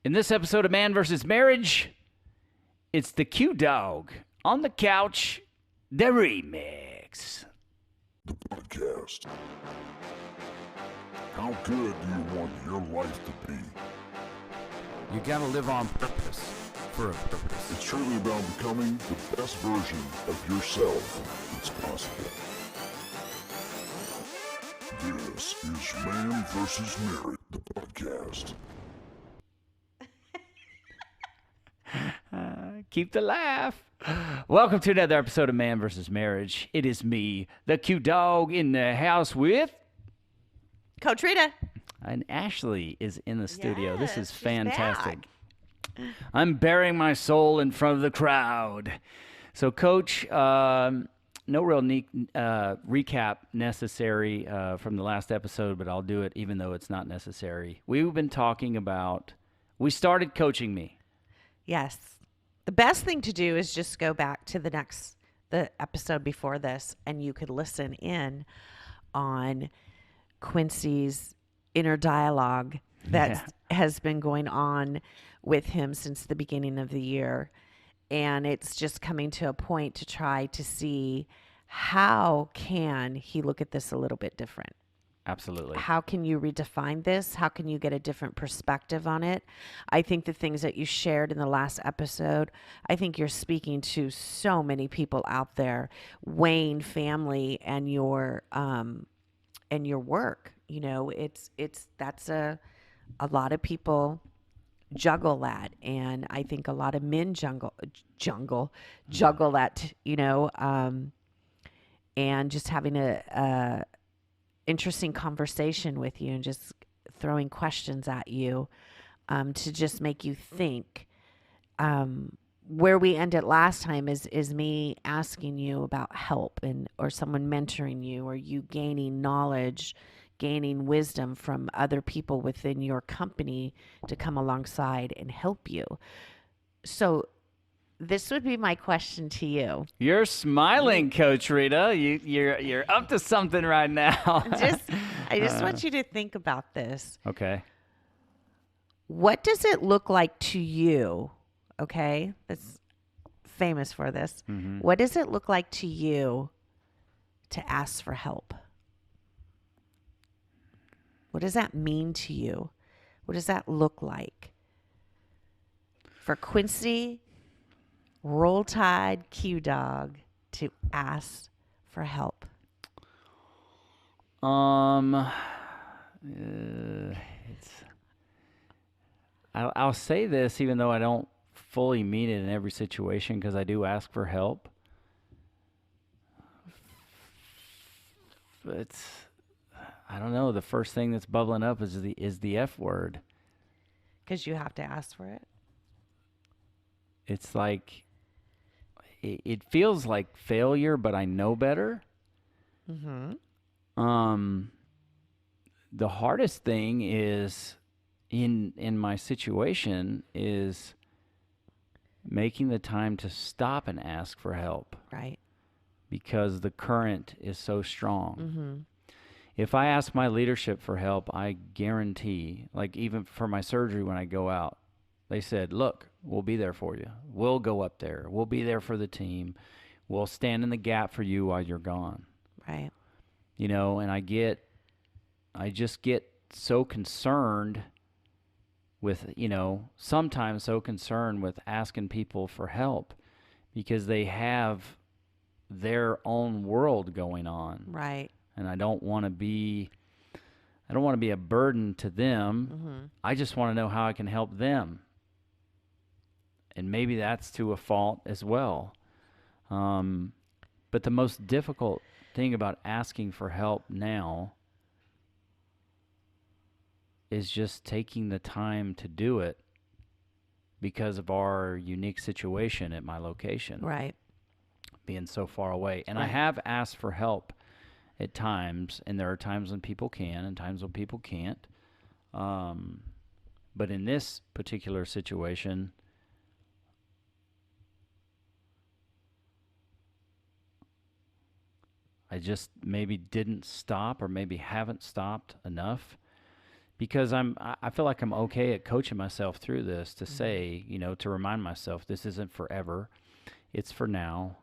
In this episode of Man vs. Marriage, it's the Q Dog on the couch, the remix. The podcast. How good do you want your life to be? You gotta live on purpose, for a purpose. It's truly about becoming the best version of yourself that's possible. This is Man vs. Marriage, the podcast. Keep the laugh. Welcome to another episode of Man vs. Marriage. It is me, the Q Dog, in the house with... Coach Rita. And Ashley is in the studio. This is Yes, she's fantastic. back. I'm bearing my soul in front of the crowd. So, Coach, no real recap necessary from the last episode, but The do it even though it's not necessary. We've been talking about, we started coaching me. Yes. The best thing to do is just go back to the episode before this, and you could listen in on Quincy's inner dialogue that has been going on with him since the beginning of the year. And it's just coming to a point to try to see how can he look at this a little bit different. Absolutely. How can you redefine this? How can you get a different perspective on it? I think the things that you shared in the last episode, I think you're speaking to so many people out there, Wayne family and your work. You know, that's a lot of people juggle that, and I think a lot of men juggle that, you know, and just having a interesting conversation with you and just throwing questions at you to just make you think. Where we ended last time is me asking you about help or someone mentoring you, or you gaining knowledge, gaining wisdom from other people within your company to come alongside and help you. So this would be my question to you. You're smiling, Coach Rita. You're up to something right now. I just want you to think about this. Okay. What does it look like to you? Okay, that's famous for this. Mm-hmm. What does it look like to you to ask for help? What does that mean to you? What does that look like? For Quincy, Roll Tide Q Dog to ask for help. I'll say this even though I don't fully mean it in every situation, because I do ask for help. But I don't know. The first thing that's bubbling up is the F word. Because you have to ask for it. It's like it feels like failure, but I know better. Mm-hmm. The hardest thing is in my situation is making the time to stop and ask for help. Right. Because the current is so strong. Mm-hmm. If I ask my leadership for help, I guarantee, like even for my surgery when I go out, they said, look, we'll be there for you. We'll go up there. We'll be there for the team. We'll stand in the gap for you while you're gone. Right. You know, and I just get so concerned with, you know, sometimes so concerned with asking people for help because they have their own world going on. Right. And I don't want to be a burden to them. Mm-hmm. I just want to know how I can help them. And maybe that's to a fault as well. But the most difficult thing about asking for help now is just taking the time to do it because of our unique situation at my location. Right. Being so far away. And Right. I have asked for help at times, and there are times when people can and times when people can't. But in this particular situation, I just maybe didn't stop or maybe haven't stopped enough because I feel like I'm okay at coaching myself through this to say, to remind myself this isn't forever. It's for now.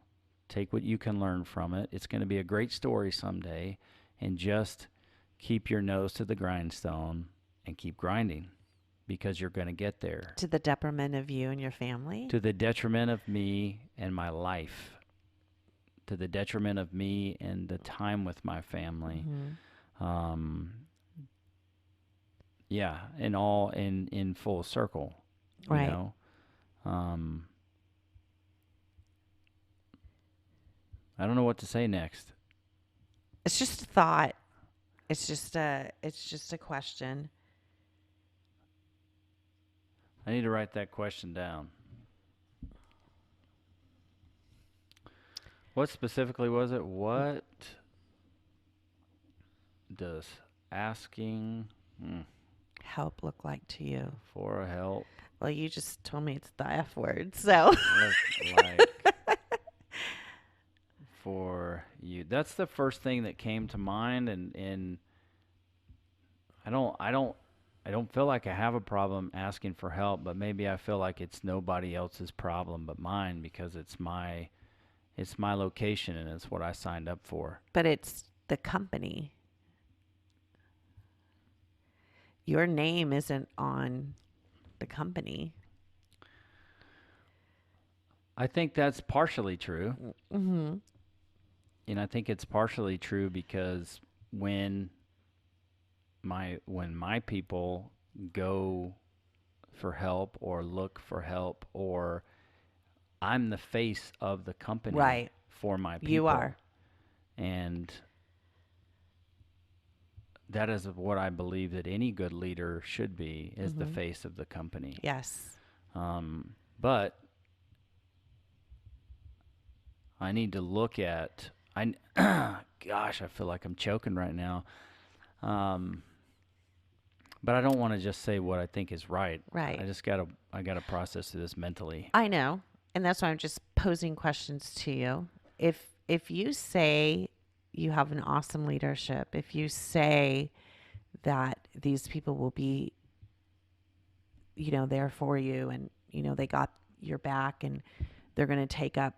Take what you can learn from it. It's going to be a great story someday, and just keep your nose to the grindstone and keep grinding, because you're going to get there. To the detriment of you and your family? To the detriment of me and my life. To the detriment of me and the time with my family. Yeah, and all in full circle. Right. You know? I don't know what to say next. It's just a thought. It's just a question. I need to write that question down. What specifically was it? What does asking Help look like to you? for help Well, you just told me it's the F word, so. look like for you? That's the first thing that came to mind, and I don't feel like I have a problem asking for help, but maybe I feel like it's nobody else's problem but mine, because it's my location and it's what I signed up for. But it's the company. Your name isn't on the company. I think that's partially true. Mm-hmm. And I think it's partially true because when my people go for help or look for help, or I'm the face of the company Right. for my people. You are. And that is what I believe that any good leader should be, is the face of the company. Yes. But I need to look at, gosh, I feel like I'm choking right now. But I don't want to just say what I think is right. Right. I gotta process this mentally. I know. And that's why I'm just posing questions to you. If you say you have an awesome leadership, if you say that these people will be, there for you, and, they got your back, and they're going to take up,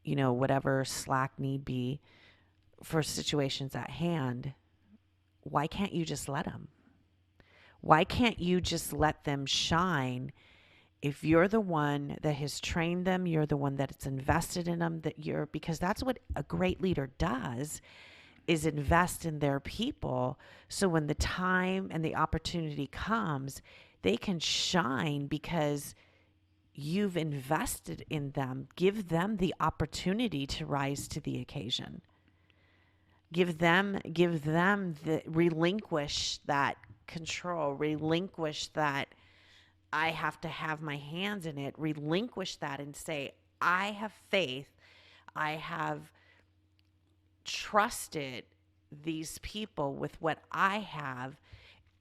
whatever slack need be for situations at hand, why can't you just let them? Why can't you just let them shine? If you're the one that has trained them, you're the one that's invested in them, because that's what a great leader does, is invest in their people. So when the time and the opportunity comes, they can shine because you've invested in them. Give them the opportunity to rise to the occasion. Give them relinquish that control, relinquish that I have to have my hands in it, relinquish that and say, I have faith. I have trusted these people with what I have.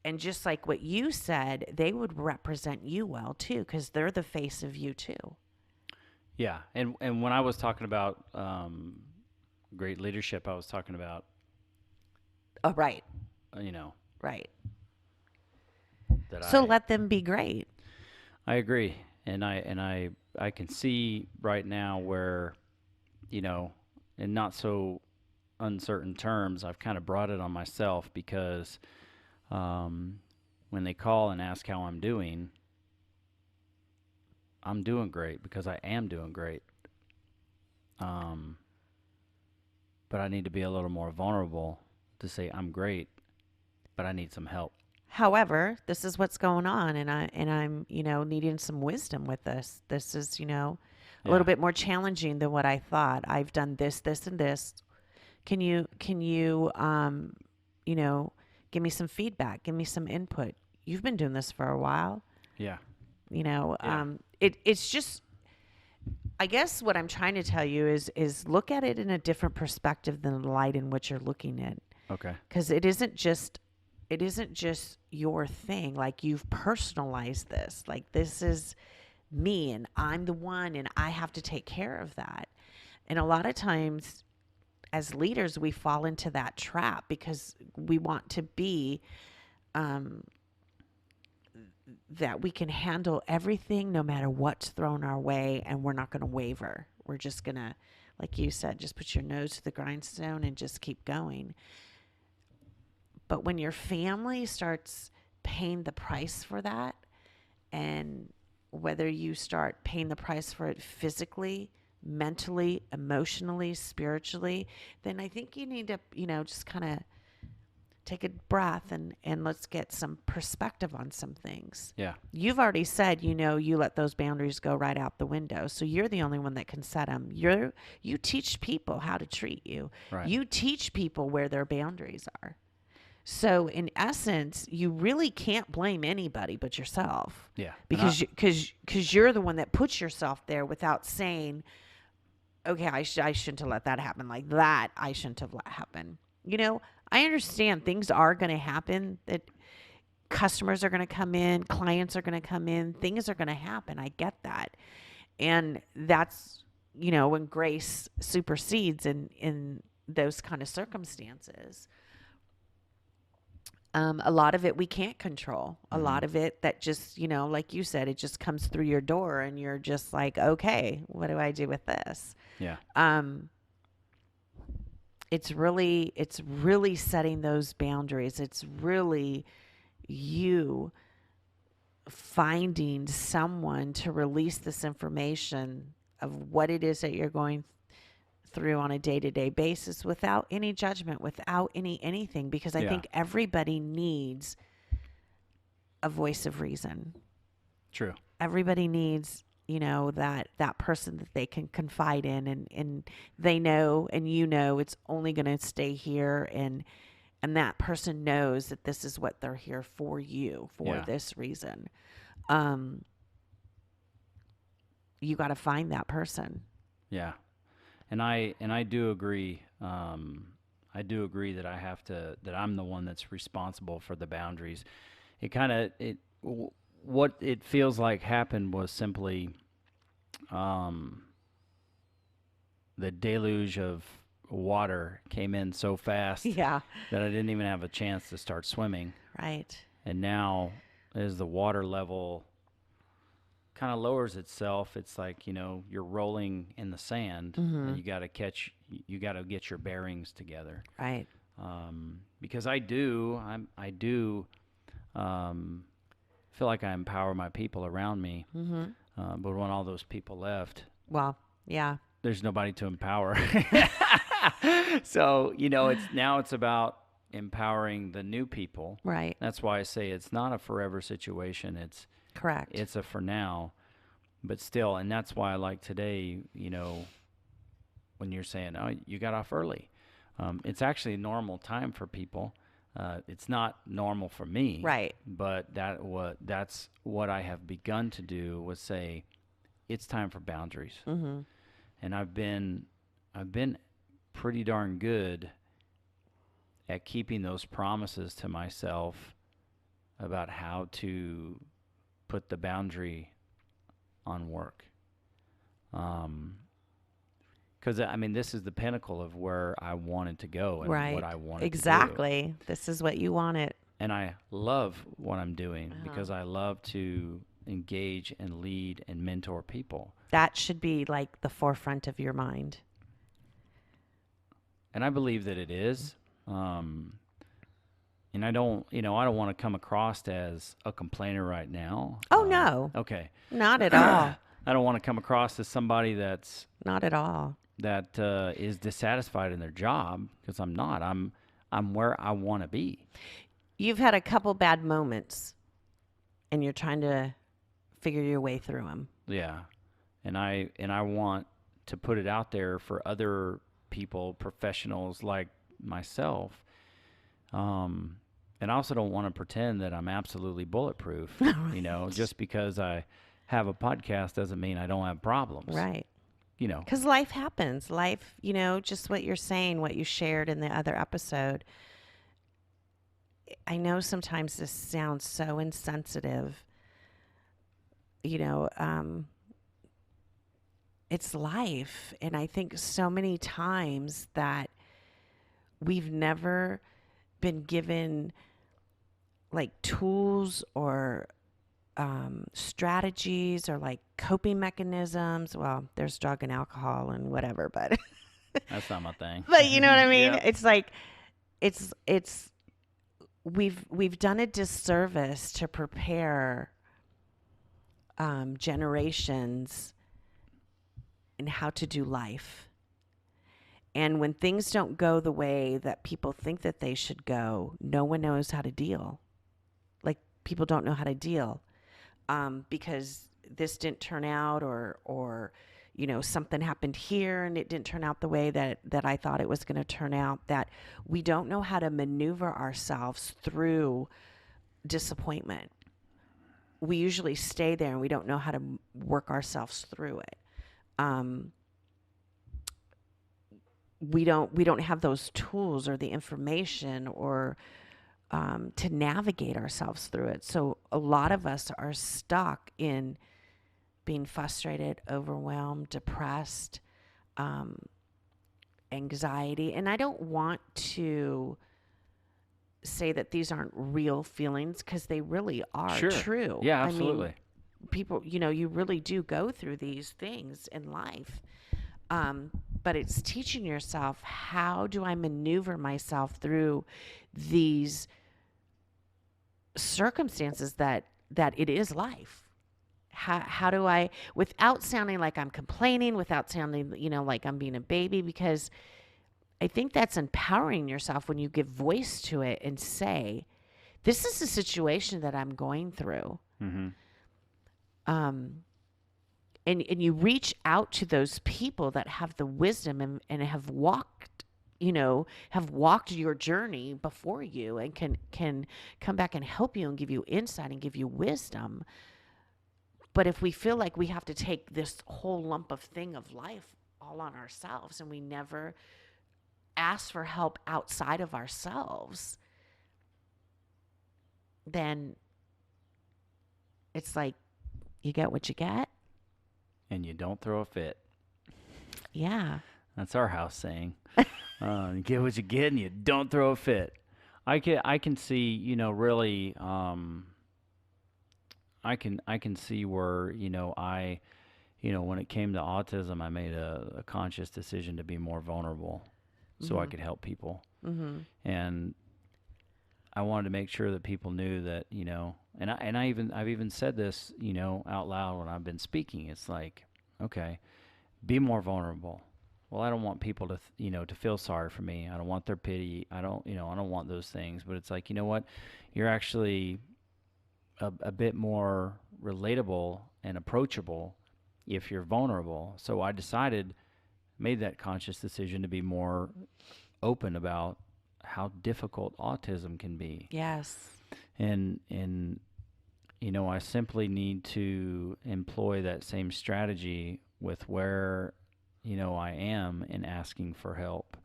And just like what you said, they would represent you well too, because they're the face of you too. Yeah. And when I was talking about great leadership, I was talking about, Oh, right. Right. So let them be great. I agree. And I can see right now where, in not so uncertain terms, I've kind of brought it on myself, because when they call and ask how I'm doing great, because I am doing great. But I need to be a little more vulnerable to say I'm great, but I need some help. However, this is what's going on, and I'm needing some wisdom with this. This is a little bit more challenging than what I thought. I've done this, and this. Can you give me some feedback, give me some input? You've been doing this for a while. Yeah. It's just, I guess what I'm trying to tell you is look at it in a different perspective than the light in which you're looking at. Okay. Because it isn't just your thing. Like, you've personalized this. Like, this is me, and I'm the one, and I have to take care of that. And a lot of times as leaders, we fall into that trap because we want to be um, that we can handle everything no matter what's thrown our way, and we're not going to waver. We're just going to, like you said, just put your nose to the grindstone and just keep going. But when your family starts paying the price for that, and whether you start paying the price for it physically, mentally, emotionally, spiritually, then I think you need to, just kind of take a breath and let's get some perspective on some things. Yeah. You've already said, you let those boundaries go right out the window. So you're the only one that can set them. You teach people how to treat you. Right. You teach people where their boundaries are. So in essence, you really can't blame anybody but yourself. Yeah. Because you're the one that puts yourself there without saying, okay, I shouldn't have let that happen like that. I shouldn't have let happen. I understand things are going to happen, that customers are going to come in, clients are going to come in, things are going to happen. I get that. And that's, when grace supersedes in those kind of circumstances. A lot of it we can't control. A lot of it that just, like you said, it just comes through your door and you're just like, okay, what do I do with this? Yeah. It's really setting those boundaries. It's really you finding someone to release this information of what it is that you're going through on a day-to-day basis without any judgment, without anything, because I think everybody needs a voice of reason. True. Everybody needs, that person that they can confide in, and they know, and it's only going to stay here, and that person knows that this is what they're here for, you for this reason. You got to find that person. Yeah. And I do agree. I do agree that that I'm the one that's responsible for the boundaries. What it feels like happened was simply the deluge of water came in so fast Yeah. that I didn't even have a chance to start swimming. Right. And now, as the water level kind of lowers itself, it's like, you're rolling in the sand, and you got to get your bearings together. Right. Because I do feel like I empower my people around me. But when all those people left, Well, yeah. there's nobody to empower. So, it's about empowering the new people. Right. That's why I say it's not a forever situation. Correct. It's a for now, but still, and that's why I like today, when you're saying, oh, you got off early. It's actually a normal time for people. It's not normal for me. Right. But that's what I have begun to do, was say, it's time for boundaries. Mm-hmm. And I've been pretty darn good at keeping those promises to myself about how to put the boundary on work. Because, this is the pinnacle of where I wanted to go and Right. what I wanted to do. Exactly. This is what you wanted. And I love what I'm doing because I love to engage and lead and mentor people. That should be like the forefront of your mind. And I believe that it is. And I don't want to come across as a complainer right now. Oh, no. Okay. Not at all. I don't want to come across as somebody that Not at all. is dissatisfied in their job, because I'm not. I'm where I want to be. You've had a couple bad moments, and you're trying to figure your way through them. Yeah. And I want to put it out there for other people, professionals like myself. And I also don't want to pretend that I'm absolutely bulletproof. Just because I have a podcast doesn't mean I don't have problems. Right. you know. Because life happens. Life, just what you're saying, what you shared in the other episode. I know sometimes this sounds so insensitive. It's life. And I think so many times that we've never been given like tools or strategies or like coping mechanisms. Well, there's drug and alcohol and whatever, but That's not my thing. but you know what I mean? Yeah. It's like it's we've done a disservice to prepare generations in how to do life. And when things don't go the way that people think that they should go, no one knows how to deal. Like people don't know how to deal because this didn't turn out, or something happened here and it didn't turn out the way that I thought it was going to turn out. That we don't know how to maneuver ourselves through disappointment. We usually stay there and we don't know how to work ourselves through it. We don't have those tools or the information or to navigate ourselves through it. So a lot of us are stuck in being frustrated, overwhelmed, depressed, anxiety. And I don't want to say that these aren't real feelings, because they really are Sure. true. Yeah, I mean, absolutely. people, you really do go through these things in life. But it's teaching yourself, how do I maneuver myself through these circumstances that it is life? How do I, without sounding like I'm complaining, without sounding, like I'm being a baby, because I think that's empowering yourself when you give voice to it and say, this is the situation that I'm going through. Mm-hmm. And you reach out to those people that have the wisdom and have walked your journey before you, and can come back and help you and give you insight and give you wisdom. But if we feel like we have to take this whole lump of thing of life all on ourselves, and we never ask for help outside of ourselves, then it's like you get what you get. And you don't throw a fit. Yeah. That's our house saying. You get what you get, and you don't throw a fit. I can see, really, I can see where, when it came to autism, I made a conscious decision to be more vulnerable, so I could help people. Mm-hmm. And I wanted to make sure that people knew that, I've even said this, out loud when I've been speaking. It's like, okay, be more vulnerable. Well, I don't want people to, to feel sorry for me. I don't want their pity. I don't want those things. But it's like, you know what? You're actually a bit more relatable and approachable if you're vulnerable. So I made that conscious decision to be more open about how difficult autism can be. Yes. And I simply need to employ that same strategy with where, I am in asking for help,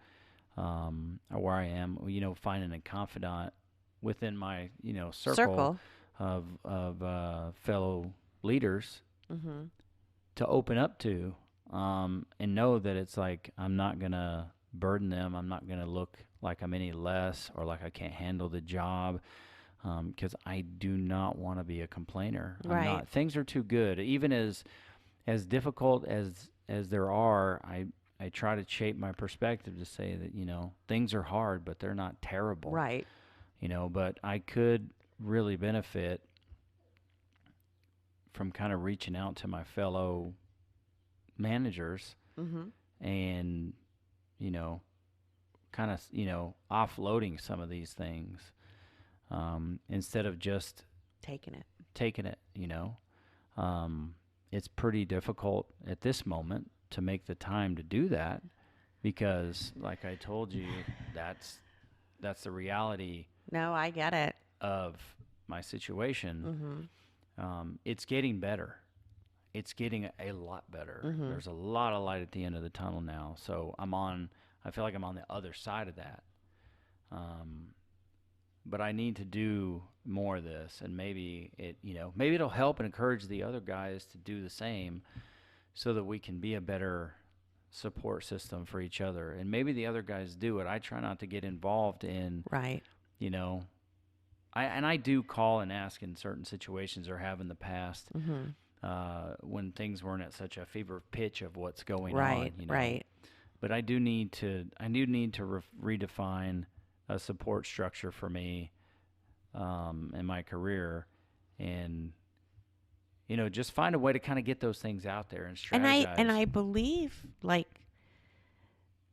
or where I am, finding a confidant within my, circle of fellow leaders Mm-hmm. to open up to, and know that it's like I'm not going to burden them. I'm not going to look like I'm any less or like I can't handle the job, because I do not want to be a complainer. Right. I'm not. Things are too good. Even as difficult as there are, I try to shape my perspective to say that, things are hard, but they're not terrible. Right. But I could really benefit from kind of reaching out to my fellow managers Mm-hmm. and, kind of, offloading some of these things, instead of just Taking it. It's pretty difficult at this moment to make the time to do that because, like I told you, that's the reality No, I get it. of my situation. Mm-hmm. It's getting better. It's getting a lot better. Mm-hmm. There's a lot of light at the end of the tunnel now. So I feel like I'm on the other side of that. But I need to do more of this, and maybe it'll help and encourage the other guys to do the same, so that we can be a better support system for each other. And maybe the other guys do it. I try not to get involved in, Right. I do call and ask in certain situations, or have in the past, when things weren't at such a fever pitch of what's going on. Right. But I do need to redefine a support structure for me in my career, and just find a way to kind of get those things out there and strategize. And I believe, like,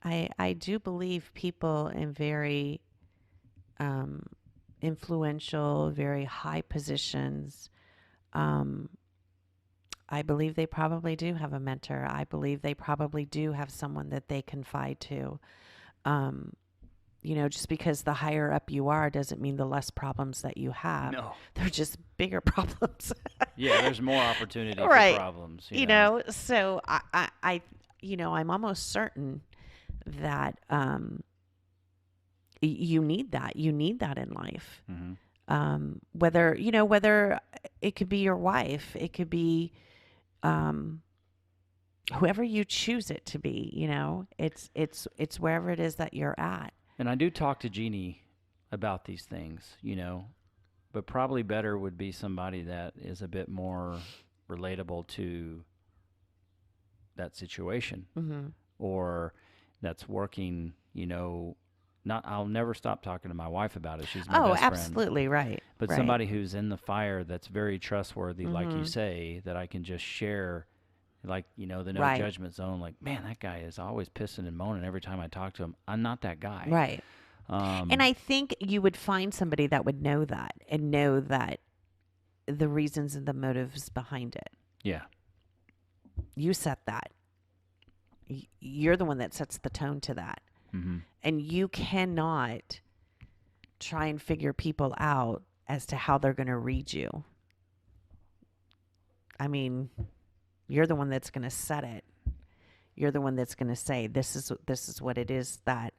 I do believe people in very influential, very high positions, I believe they probably do have a mentor. I believe they probably do have someone that they confide to. Just because the higher up you are doesn't mean the less problems that you have. No. They're just bigger problems. Yeah, there's more opportunity Right. for problems. So I'm almost certain that you need that. You need that in life. Mm-hmm. Whether it could be your wife, it could be whoever you choose it to be. It's wherever it is that you're at. And I do talk to Jeannie about these things, but probably better would be somebody that is a bit more relatable to that situation, or that's working, I'll never stop talking to my wife about it. She's my best friend. Absolutely, right. But right. somebody who's in the fire that's very trustworthy, like you say, that I can just share, like, the no Right. judgment zone. Like, man, that guy is always pissing and moaning every time I talk to him. I'm not that guy. Right. And I think you would find somebody that would know that and know that the reasons and the motives behind it. Yeah. You set that. You're the one that sets the tone to that. Mm-hmm. And you cannot try and figure people out as to how they're going to read you. I mean, you're the one that's going to set it. You're the one that's going to say, this is what it is that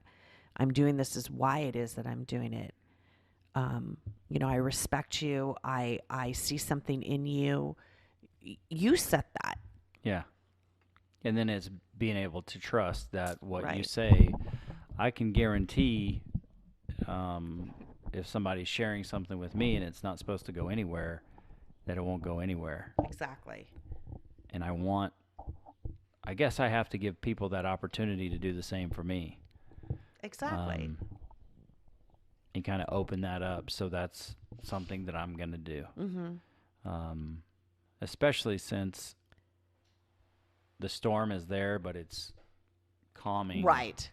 I'm doing. This is why it is that I'm doing it. I respect you. I see something in you. You set that. Yeah. And then it's being able to trust that what you Right. say, I can guarantee if somebody's sharing something with me and it's not supposed to go anywhere, that it won't go anywhere. Exactly. And I guess I have to give people that opportunity to do the same for me. Exactly. And kind of open that up. So that's something that I'm going to do. Especially since the storm is there, but it's calming. Right.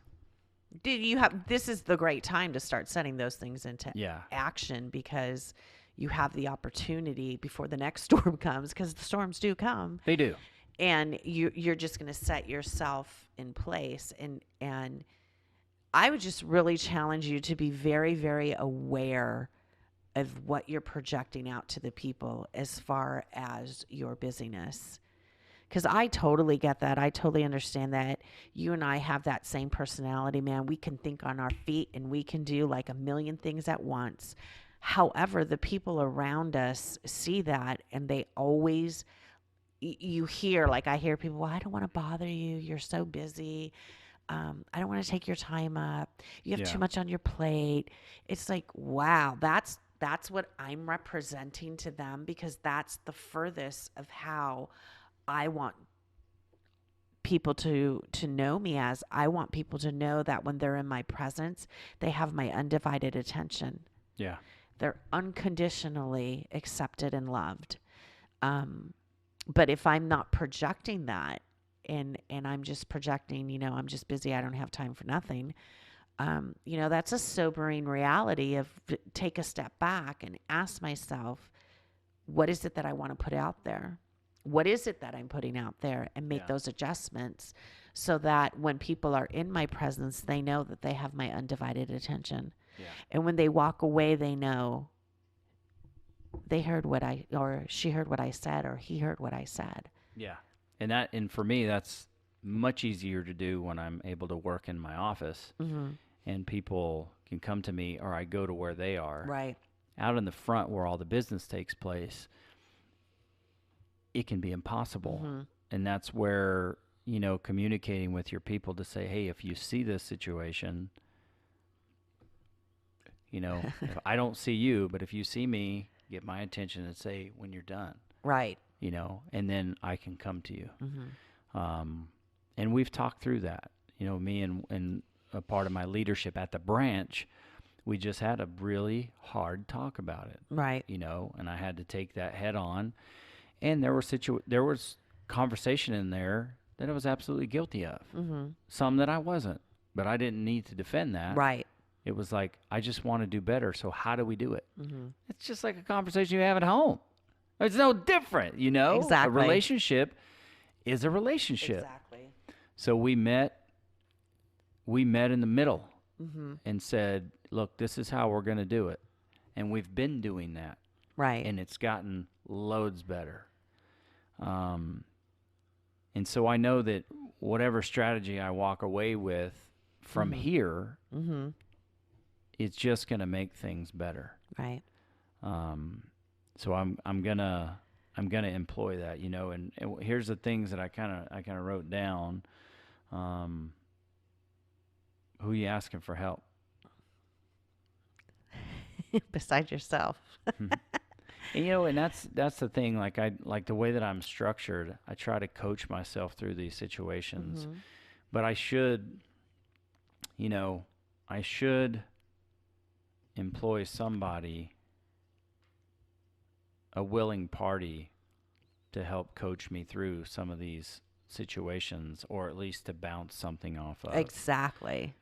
This is the great time to start setting those things into action, because you have the opportunity before the next storm comes, because the storms do come. They do. And you're just going to set yourself in place. And I would just really challenge you to be very, very aware of what you're projecting out to the people as far as your busyness. Because I totally get that. I totally understand that. You and I have that same personality, man. We can think on our feet and we can do like a million things at once. However, the people around us see that, and they always, you hear, like I hear people, well, I don't want to bother you. You're so busy. I don't want to take your time up. You have too much on your plate. It's like, wow, that's what I'm representing to them, because that's the furthest of how I want people to know me as. I want people to know that when they're in my presence, they have my undivided attention. Yeah. They're unconditionally accepted and loved. But if I'm not projecting that, and I'm just projecting, I'm just busy, I don't have time for nothing, that's a sobering reality of take a step back and ask myself, what is it that I want to put out there? What is it that I'm putting out there, and make those adjustments so that when people are in my presence, they know that they have my undivided attention. Yeah. And when they walk away, they know they heard or she heard what I said, or he heard what I said. Yeah. And for me, that's much easier to do when I'm able to work in my office, and people can come to me, or I go to where they are. Right. Out in the front where all the business takes place, it can be impossible. And that's where, communicating with your people to say, hey, if you see this situation, If I don't see you, but if you see me, get my attention and say when you're done, Right. and then I can come to you. Mm-hmm. And we've talked through that, me and a part of my leadership at the branch, we just had a really hard talk about it, Right. and I had to take that head on. And there was conversation in there that I was absolutely guilty of. Mm-hmm. Some that I wasn't, but I didn't need to defend that. Right. It was like, I just want to do better. So how do we do it? Mm-hmm. It's just like a conversation you have at home. It's no different, Exactly. A relationship is a relationship. Exactly. So we met in the middle Mm-hmm. and said, look, this is how we're going to do it. And we've been doing that. Right. And it's gotten loads better. And so I know that whatever strategy I walk away with from Mm-hmm. here, Mm-hmm. it's just going to make things better. Right. So I'm gonna employ that, and here's the things that I kind of wrote down. Who you asking for help? Besides yourself. And, and that's the thing. Like the way that I'm structured, I try to coach myself through these situations. Mm-hmm. But I should employ somebody, a willing party, to help coach me through some of these situations, or at least to bounce something off of. Exactly.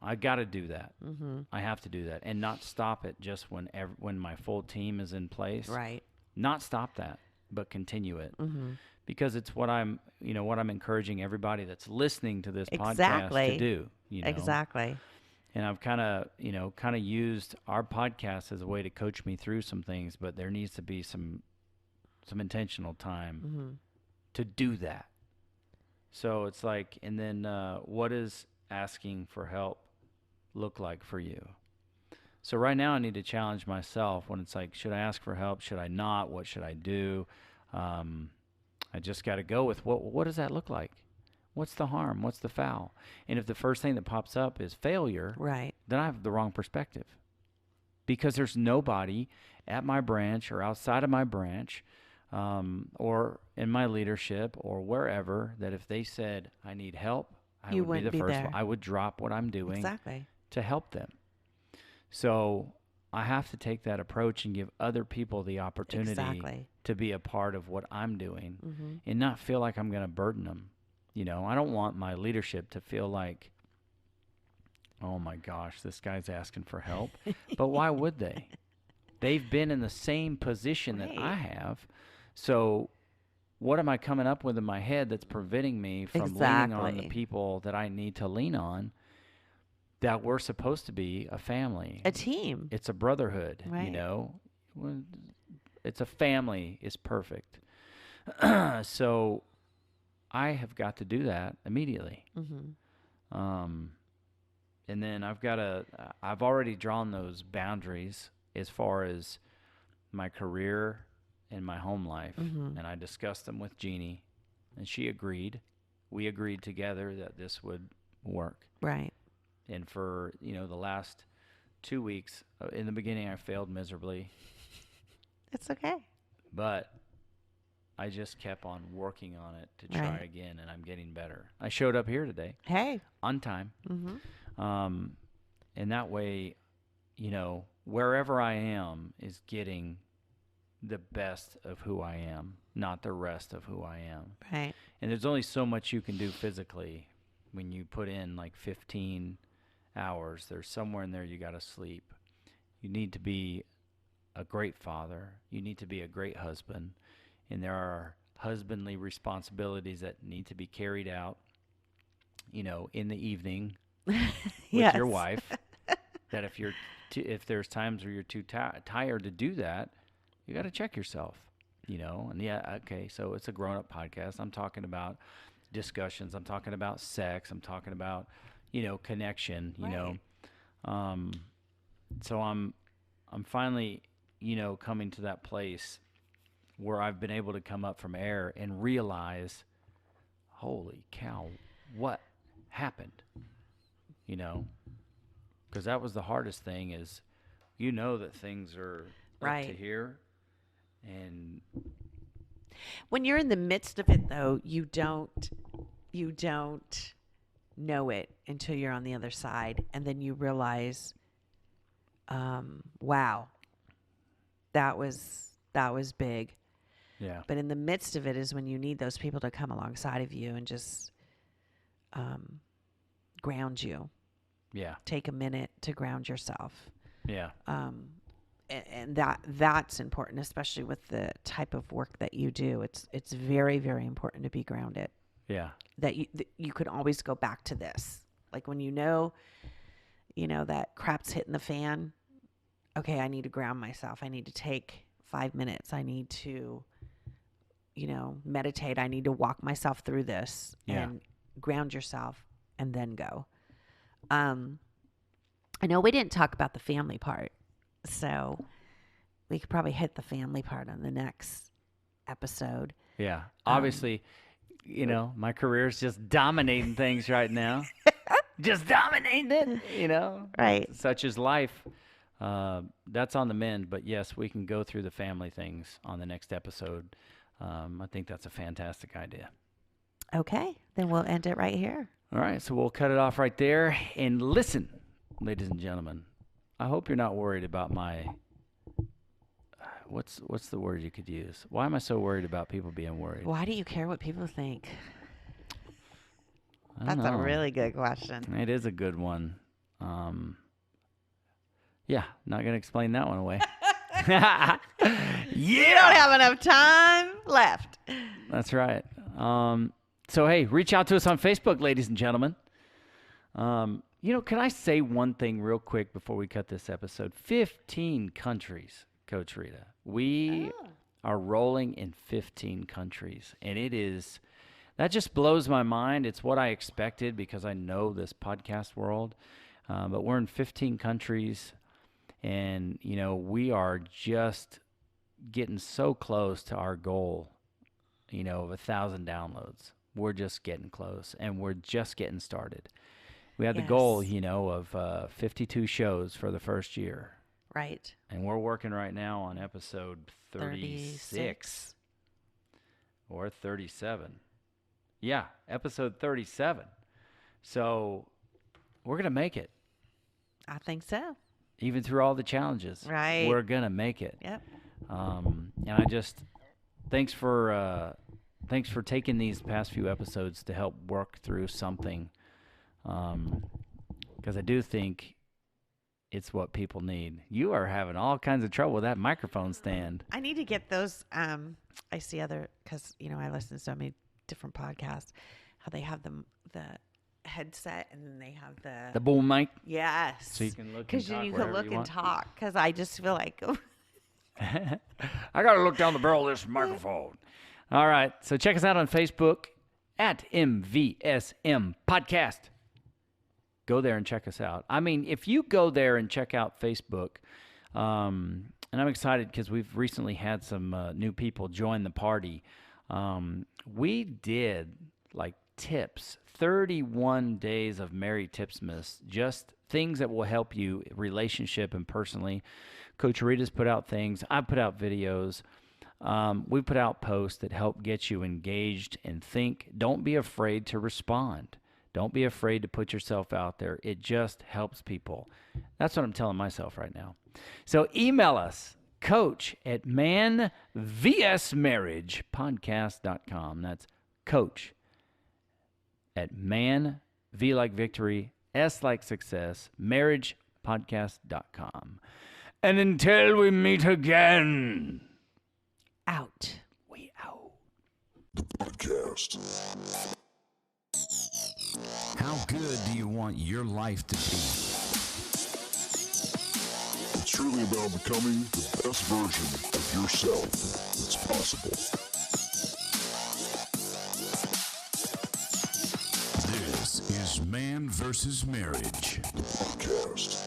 I got to do that. Mm-hmm. I have to do that, and not stop it just when my full team is in place. Right. Not stop that, but continue it. Mm-hmm. Because it's what I'm encouraging everybody that's listening to this podcast Exactly. to do. Exactly. And I've kind of used our podcast as a way to coach me through some things, but there needs to be some intentional time Mm-hmm. to do that. So it's like, and then what does asking for help look like for you? So right now I need to challenge myself when it's like, should I ask for help? Should I not? What should I do? I just got to go with what does that look like? What's the harm? What's the foul? And if the first thing that pops up is failure, Right. then I have the wrong perspective. Because there's nobody at my branch or outside of my branch or in my leadership or wherever that if they said, I need help, You would be wouldn't the be first there. one. I would drop what I'm doing Exactly. to help them. So I have to take that approach and give other people the opportunity Exactly. to be a part of what I'm doing Mm-hmm. and not feel like I'm going to burden them. I don't want my leadership to feel like, oh my gosh, this guy's asking for help. But why would they? They've been in the same position that I have. So what am I coming up with in my head that's preventing me from leaning on the Exactly. people that I need to lean on, that we're supposed to be a family? A team. It's a brotherhood, Right. It's a family is perfect. So I have got to do that immediately. Mm-hmm. And then I've already drawn those boundaries as far as my career and my home life. Mm-hmm. And I discussed them with Jeannie, and she agreed. We agreed together that this would work. Right. And for, the last 2 weeks, in the beginning, I failed miserably, It's okay. but I just kept on working on it to try Right. again, and I'm getting better. I showed up here today Hey. on time. Mm-hmm. And that way, wherever I am is getting the best of who I am, not the rest of who I am. Right. And there's only so much you can do physically when you put in like 15 hours. There's somewhere in there you got to sleep. You need to be a great father. You need to be a great husband. And there are husbandly responsibilities that need to be carried out, in the evening with Yes. your wife. That if there's times where you're too tired to do that, you got to check yourself, And yeah, okay, so it's a grown-up podcast. I'm talking about discussions. I'm talking about sex. I'm talking about, connection. Right. So I'm finally, coming to that place where I've been able to come up from air and realize, holy cow, what happened? Because that was the hardest thing is You know that things are up Right. to here. And When you're in the midst of it, though, you don't know it until you're on the other side, and then you realize, wow, that was big. yeah. But in the midst of it is when you need those people to come alongside of you and just ground you. Yeah. Take a minute to ground yourself. Yeah. And that's important, especially with the type of work that you do. It's very, very important to be grounded. Yeah. That you can always go back to this. Like when you know that crap's hitting the fan. Okay, I need to ground myself. I need to take 5 minutes. I need to, meditate. I need to walk myself through this and ground yourself and then go. I know we didn't talk about the family part, so we could probably hit the family part on the next episode. Yeah. Obviously, my career is just dominating things right now. Just dominating it, Right. Such is life. That's on the mend. But yes, we can go through the family things on the next episode. I think that's a fantastic idea. Okay, then we'll end it right here. All right, so we'll cut it off right there. And listen, ladies and gentlemen, I hope you're not worried about my what's the word you could use? Why am I so worried about people being worried? Why do you care what people think? I don't That's a know. really good question. It is a good one. Yeah, not gonna explain that one away. Yeah, You don't have enough time left. that's right. So hey, reach out to us on Facebook, ladies and gentlemen. Can I say one thing real quick before we cut this episode? 15 countries, Coach Rita. We are rolling in 15 countries, and that just blows my mind. It's what I expected because I know this podcast world. But we're in 15 countries, and, we are just getting so close to our goal, of 1,000 downloads. We're just getting close, and we're just getting started. We had the goal, of 52 shows for the first year. Right. And we're working right now on episode 36. Or 37. Yeah, episode 37. So we're going to make it. I think so. Even through all the challenges. Right. We're going to make it. Yep. And I just, thanks for taking these past few episodes to help work through something. Because I do think it's what people need. You are having all kinds of trouble with that microphone stand. I need to get those. I see because I listen to so many different podcasts, how they have the headset and then they have The boom mic. yes. So you can look and because talk you can wherever look you and want. talk. Because I just feel like I got to look down the barrel of this microphone. All right. So check us out on Facebook at MVSM Podcast. Go there and check us out. I mean, if you go there and check out Facebook, and I'm excited because we've recently had some new people join the party. We did tips, 31 days of Mary Tipsmas, just things that will help you relationship and personally. Coach Rita's put out things. I put out videos. We put out posts that help get you engaged and think. Don't be afraid to respond. Don't be afraid to put yourself out there. It just helps people. That's what I'm telling myself right now. So email us, coach@manvsmarriagepodcast.com. That's coach@V like victory, S like success, marriagepodcast.com. And until we meet again, out. we out. The podcast. How good do you want your life to be? It's really about becoming the best version of yourself that's possible. This is Man vs. Marriage. The podcast.